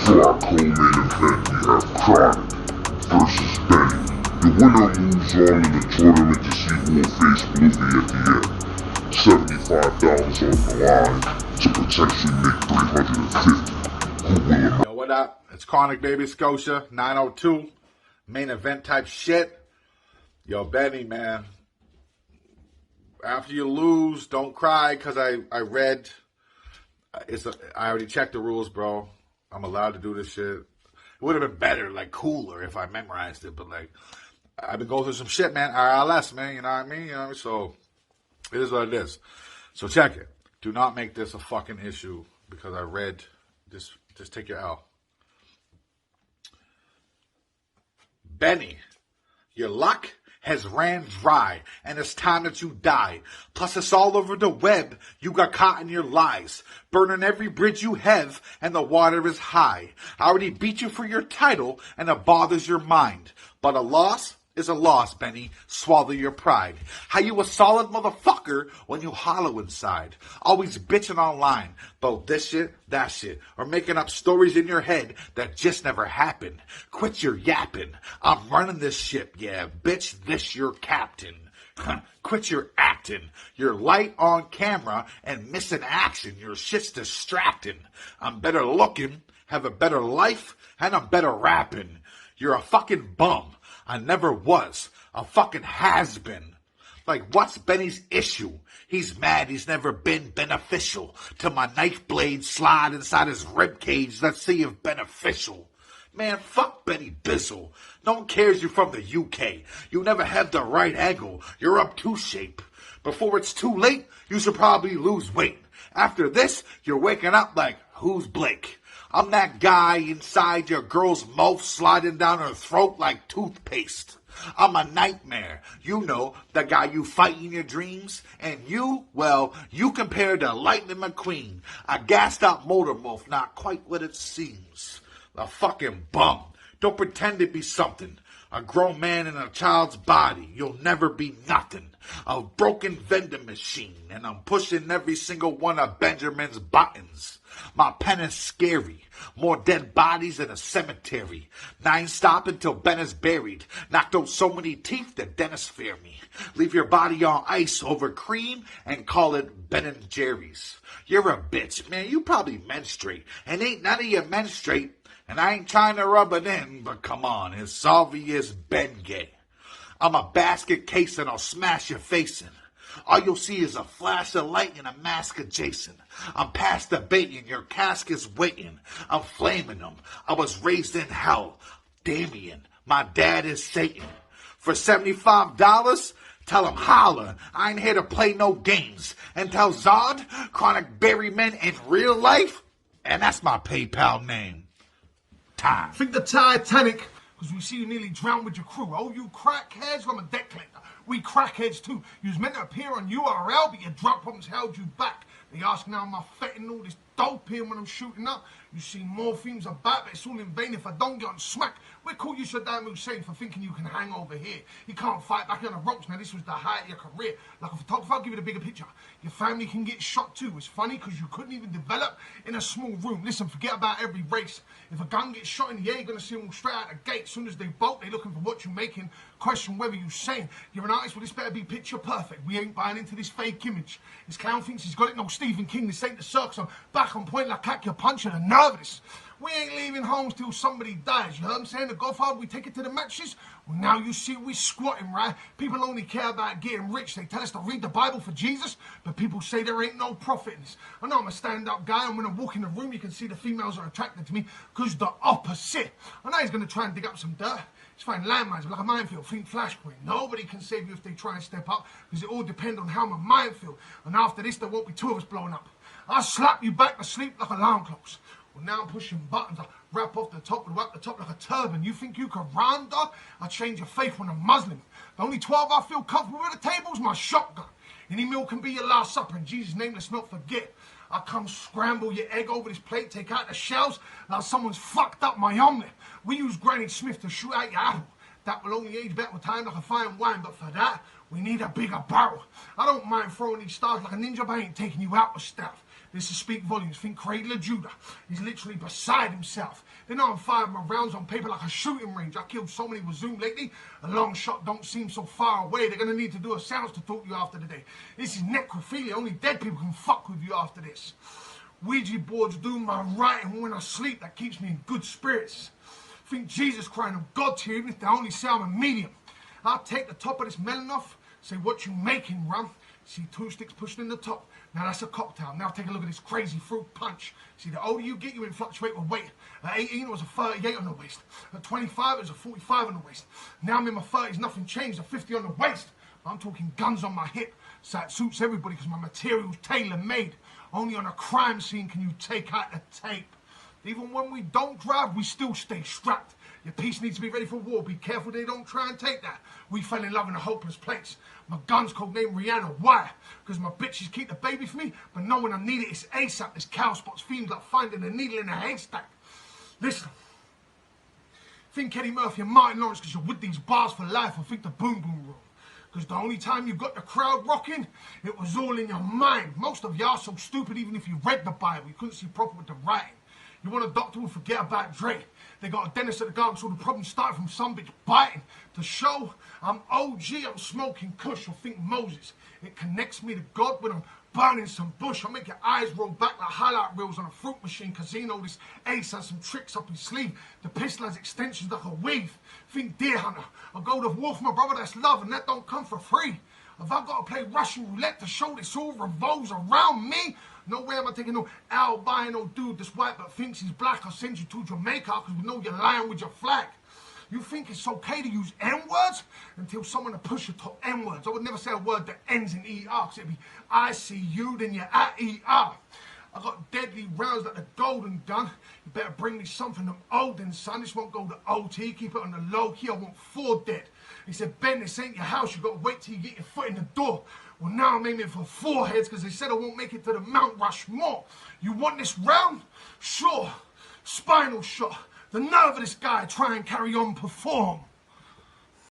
For our co-main event, we have Cronic versus Benny. The winner moves on in the tournament to see who will face Bluv at the end. $75 on the line to potentially make $350. Who will... Yo, what up? It's Cronic, baby, Scotia, 902. Main event type shit. Yo, Benny, man. After you lose, don't cry, because I read... I already checked the rules, bro. I'm allowed to do this shit. It would have been better, like cooler, if I memorized it. But like, I've been going through some shit, man. RLS, man. You know what I mean? So it is what it is. So check it. Do not make this a fucking issue because I read. Just take your L. Benny, your luck has ran dry, and it's time that you die. Plus, it's all over the web. You got caught in your lies, burning every bridge you have, and the water is high. I already beat you for your title, and it bothers your mind. But a loss is a loss, Benny. Swallow your pride. How you a solid motherfucker when you hollow inside. Always bitching online about this shit, that shit, or making up stories in your head that just never happened. Quit your yapping. I'm running this ship, yeah, bitch, this your captain. Quit your acting. You're light on camera and missing action. Your shit's distracting. I'm better looking, have a better life, and I'm better rapping. You're a fucking bum. I never was. A fucking has-been. Like, what's Benny's issue? He's mad he's never been beneficial. Till my knife blade slide inside his ribcage. Let's see if beneficial. Man, fuck Benny Bizzle. No one cares you're from the UK. You never have the right angle. You're up to shape. Before it's too late, you should probably lose weight. After this, you're waking up like, who's Blake? I'm that guy inside your girl's mouth sliding down her throat like toothpaste. I'm a nightmare. You know, the guy you fight in your dreams. And you, well, you compare to Lightning McQueen. A gassed out motor mouth, not quite what it seems. A fucking bum. Don't pretend to be something. A grown man in a child's body. You'll never be nothing. A broken vending machine. And I'm pushing every single one of Benjamin's buttons. My pen is scary. More dead bodies in a cemetery. I ain't stopping till Ben is buried. Knocked out so many teeth that dentists fear me. Leave your body on ice over cream and call it Ben and Jerry's. You're a bitch, man. You probably menstruate. And ain't none of you menstruate. And I ain't trying to rub it in, but come on. It's obvious Ben gay. I'm a basket case and I'll smash your face in. All you'll see is a flash of light and a mask of Jason. I'm past debating, your casket's waiting. I'm flaming them. I was raised in hell. Damien, my dad is Satan. For $75, tell him holla. I ain't here to play no games. And tell Zod, Cronic bury men in real life. And that's my PayPal name. Time. Think the Titanic, because we see you nearly drowned with your crew. Oh, you crackheads, I'm a debt collector. We crackheads too. You was meant to appear on URL, but your drug problems held you back. They ask now, am I fetting all this dope here when I'm shooting up? You see morphemes about, but it's all in vain if I don't get on smack. We'll call you Saddam Hussein for thinking you can hang over here. You can't fight back on the ropes. Now, this was the height of your career. Like a photographer, I'll give you the bigger picture. Your family can get shot too. It's funny because you couldn't even develop in a small room. Listen, forget about every race. If a gun gets shot in the air, you're going to see them straight out the gate. As soon as they bolt, they're looking for what you're making. Question whether you're sane. You're an artist, well, this better be picture perfect. We ain't buying into this fake image. This clown thinks he's got it. No, Stephen King, this ain't the circus. I'm back on point like Cack your punch and a nervous. We ain't leaving homes till somebody dies. You heard him saying the Godfather, we take it to the matches? Well, now you see we squatting, right? People only care about getting rich. They tell us to read the Bible for Jesus, but people say there ain't no profit in this. I know I'm a stand-up guy, and when I walk in the room, you can see the females are attracted to me because the opposite. I know he's going to try and dig up some dirt. He's finding landmines, like a minefield, think flashpoint. Nobody can save you if they try and step up, because it all depends on how my mind feels. And after this, there won't be two of us blowing up. I'll slap you back to sleep like alarm clocks. Well, now I'm pushing buttons. I wrap off the top and wrap the top like a turban. You think you can run, dog? I change your faith when I'm Muslim. The only 12 I feel comfortable at the table is my shotgun. Any meal can be your last supper. In Jesus' name, let's not forget. I come scramble your egg over this plate, take out the shells like someone's fucked up my omelette. We use Granny Smith to shoot out your apple. That will only age better with time like a fine wine, but for that, we need a bigger barrel. I don't mind throwing these stars like a ninja, but I ain't taking you out with stuff. This is speak volumes. Think Cradle of Judah. He's literally beside himself. They know I'm firing my rounds on paper like a shooting range. I killed so many with Zoom lately. A long shot don't seem so far away. They're going to need to do a sounds to talk to you after the day. This is necrophilia. Only dead people can fuck with you after this. Ouija boards do my writing when I sleep. That keeps me in good spirits. Think Jesus crying on God to you, even if they only say I'm a medium. I'll take the top of this melon off. Say, what you making, rum? See 2 sticks pushing in the top. Now that's a cocktail. Now take a look at this crazy fruit punch. See, the older you get, you will fluctuate with weight. At 18, it was a 38 on the waist. At 25, it was a 45 on the waist. Now I'm in my 30s, nothing changed. A 50 on the waist. I'm talking guns on my hip. So it suits everybody because my material's tailor-made. Only on a crime scene can you take out the tape. Even when we don't drive, we still stay strapped. Your piece needs to be ready for war. Be careful they don't try and take that. We fell in love in a hopeless place. My gun's codenamed Rihanna. Why? Because my bitches keep the baby for me, but know when I need it, it's ASAP. This cow spots themes like finding a needle in a haystack. Listen. Think Eddie Murphy and Martin Lawrence because you're with these bars for life, or think the boom boom rule. Because the only time you got the crowd rocking, it was all in your mind. Most of y'all so stupid even if you read the Bible. You couldn't see proper with the writing. You want a doctor who forget about Dre. They got a dentist at the garden, so the problem started from some bitch biting. To show I'm OG, I'm smoking kush, or think Moses. It connects me to God when I'm burning some bush. I make your eyes roll back like highlight reels on a fruit machine. Casino, this ace has some tricks up his sleeve. The pistol has extensions like a weave. Think deer hunter. I go to war for my brother, that's love, and that don't come for free. If I gotta play Russian roulette to show this all revolves around me, no way am I taking no albino dude that's white but thinks he's black. I'll send you to Jamaica because we know you're lying with your flag. You think it's okay to use N-words until someone to push your top N-words. I would never say a word that ends in ER because it'd be I see you, then you're at ER. I got deadly rounds like the golden gun. You better bring me something from Olden, son. This won't go to OT. Keep it on the low key. I want 4 dead. He said, Ben, this ain't your house. You got to wait till you get your foot in the door. Well, now I'm aiming for 4 heads because they said I won't make it to the Mount Rushmore. You want this round? Sure. Spinal shot. The nerve of this guy try and carry on perform.